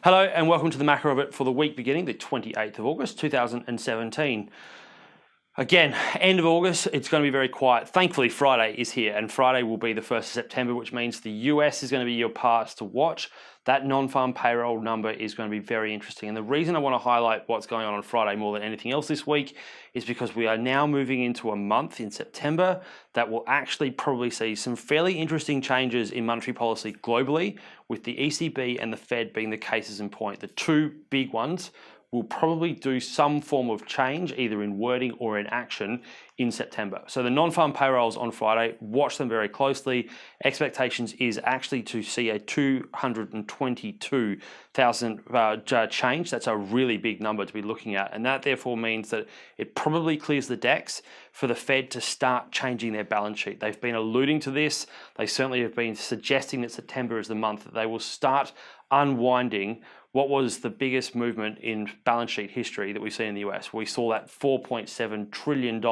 Hello and welcome to the macro of it for the week beginning the 28th of August 2017. Again, end of August, it's going to be very quiet. Thankfully, Friday is here and Friday will be the 1st of September, which means the US is going to be your path to watch. That non-farm payroll number is going to be very interesting. And the reason I want to highlight what's going on Friday more than anything else this week is because we are now moving into a month in September that will actually probably see some fairly interesting changes in monetary policy globally, with the ECB and the Fed being the cases in point. The two big ones will probably do some form of change, either in wording or in action, in September. So the non-farm payrolls on Friday, watch them very closely. Expectations is actually to see a 222,000 change. That's a really big number to be looking at. And that therefore means that it probably clears the decks for the Fed to start changing their balance sheet. They've been alluding to this. They certainly have been suggesting that September is the month that they will start unwinding what was the biggest movement in balance sheet history that we've seen in the US. We saw that $4.7 trillion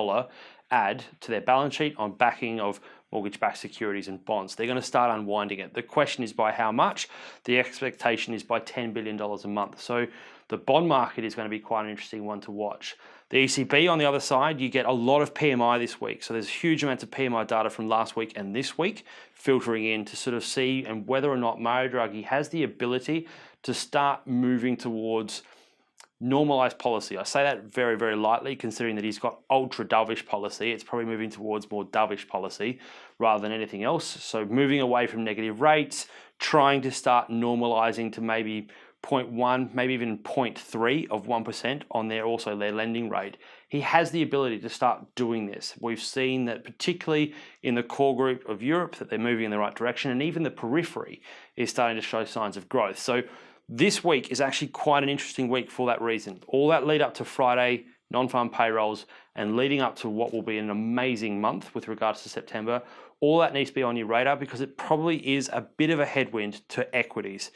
add to their balance sheet on backing of mortgage-backed securities and bonds. They're going to start unwinding it. The question is by how much? The expectation is by $10 billion a month. So the bond market is going to be quite an interesting one to watch. The ECB on the other side, you get a lot of PMI this week. So there's huge amounts of PMI data from last week and this week filtering in to sort of see and whether or not Mario Draghi has the ability to start moving towards normalized policy. I say that very, very lightly, considering that he's got ultra dovish policy. It's probably moving towards more dovish policy rather than anything else. So moving away from negative rates, trying to start normalizing to maybe 0.1, maybe even 0.3 of 1% on their lending rate. He has the ability to start doing this. We've seen that particularly in the core group of Europe that they're moving in the right direction, and even the periphery is starting to show signs of growth. So this week is actually quite an interesting week for that reason. All that lead up to Friday, non-farm payrolls, and leading up to what will be an amazing month with regards to September, all that needs to be on your radar because it probably is a bit of a headwind to equities.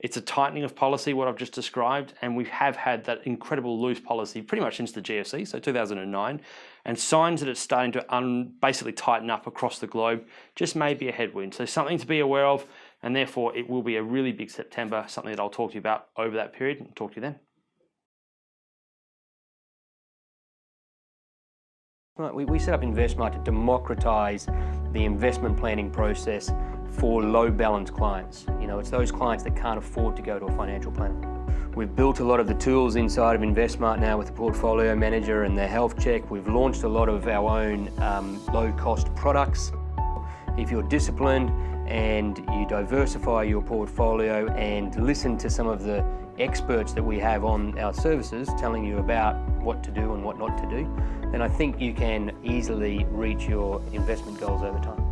It's a tightening of policy, what I've just described, and we have had that incredible loose policy pretty much since the GFC, so 2009, and signs that it's starting to basically tighten up across the globe just may be a headwind. So something to be aware of, and therefore it will be a really big September, something that I'll talk to you about over that period, and talk to you then. We set up InvestSMART to democratize the investment planning process for low balance clients. It's those clients that can't afford to go to a financial planner. We've built a lot of the tools inside of InvestSMART now with the Portfolio Manager and the Health Check. We've launched a lot of our own low-cost products. If you're disciplined and you diversify your portfolio and listen to some of the experts that we have on our services telling you about what to do and what not to do, then I think you can easily reach your investment goals over time.